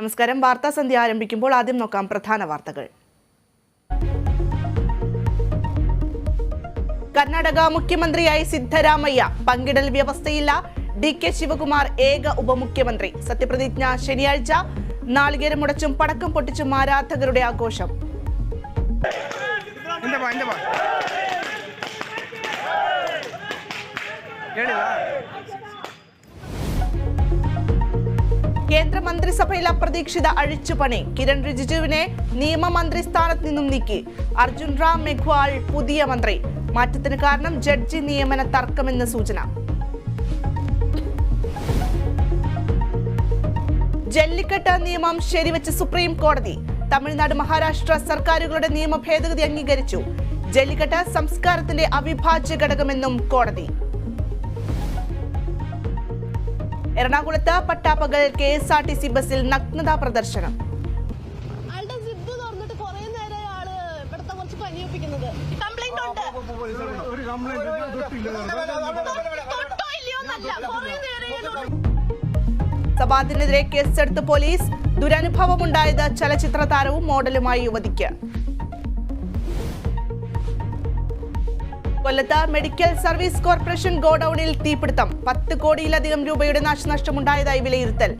നമസ്കാരം. വാർത്താ സന്ധ്യ ആരംഭിക്കുമ്പോൾ ആദ്യം നോക്കാം പ്രധാന വാർത്തകൾ. കർണാടക മുഖ്യമന്ത്രിയായി സിദ്ധരാമയ്യ. പങ്കിടൽ വ്യവസ്ഥയില്ല. DK ശിവകുമാർ ഏക ഉപമുഖ്യമന്ത്രി. സത്യപ്രതിജ്ഞ ശനിയാഴ്ച. നാളികേരം മുടച്ചും പടക്കം പൊട്ടിച്ചും ആരാധകരുടെ ആഘോഷം. കേന്ദ്രമന്ത്രിസഭയിൽ അപ്രതീക്ഷിത അഴിച്ചുപണി. കിരൺ റിജിജുവിനെ നിയമമന്ത്രി സ്ഥാനത്ത് നിന്നും നീക്കി. അർജുൻ റാം മെഘ്വാൾ പുതിയ മന്ത്രി. മാറ്റത്തിന് കാരണം ജഡ്ജി നിയമന തർക്കമെന്ന സൂചന. ജല്ലിക്കെട്ട് നിയമം ശരിവെച്ച് സുപ്രീം കോടതി. തമിഴ്നാട് മഹാരാഷ്ട്ര സർക്കാരുകളുടെ നിയമ ഭേദഗതി അംഗീകരിച്ചു. ജല്ലിക്കെട്ട് സംസ്കാരത്തിന്റെ അവിഭാജ്യ ഘടകമെന്നും കോടതി. എറണാകുളത്ത് പട്ടാപ്പകൽ KSRTC ബസ്സിൽ നഗ്നതാ പ്രദർശനം. സബാദിനെതിരെ കേസെടുത്ത് പോലീസ്. ദുരനുഭവമുണ്ടായത് ചലച്ചിത്ര താരവും മോഡലുമായ യുവതിക്ക്. കൊല്ലത്ത് മെഡിക്കൽ സർവീസ് കോർപ്പറേഷൻ ഗോഡൌണിൽ തീപിടുത്തം. 10 കോടിയിലധികം രൂപയുടെ നാശനഷ്ടമുണ്ടായതായി വിലയിരുത്തൽ.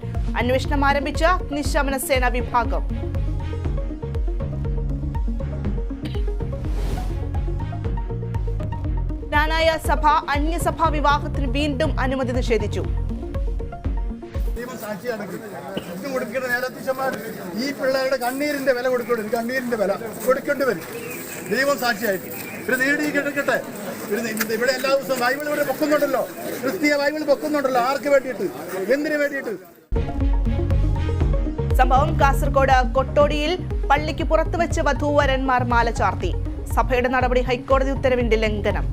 അന്വേഷണം ആരംഭിച്ച അഗ്നിശമന സേന വിഭാഗം. ജ്ഞാനായ സഭ അന്യസഭാ വിവാഹത്തിന് വീണ്ടും അനുമതി നിഷേധിച്ചു. ഈ പിള്ളേരുടെ കണ്ണീരിന്റെ വില കൊടുക്കേണ്ടി കണ്ണീരിന്റെ വില കൊടുക്കേണ്ടി വരും. ദൈവം സാക്ഷിയായിട്ട് ഒരു നേടി കിടക്കട്ടെ. ഇവിടെ എല്ലാ ദിവസവും ബൈബിൾ ഇവിടെ പൊക്കുന്നുണ്ടല്ലോ. ക്രിസ്തീയ ബൈബിൾ പൊക്കുന്നുണ്ടല്ലോ. ആർക്ക് വേണ്ടിയിട്ട്? എന്തിനു വേണ്ടിയിട്ട്? സംഭവം കാസർഗോഡ് കൊട്ടോടിയിൽ പള്ളിക്ക് പുറത്തുവെച്ച് വധൂവരന്മാർ മാല ചാർത്തി. സഭയുടെ നടപടി ഹൈക്കോടതി ഉത്തരവിന്റെ ലംഘനം.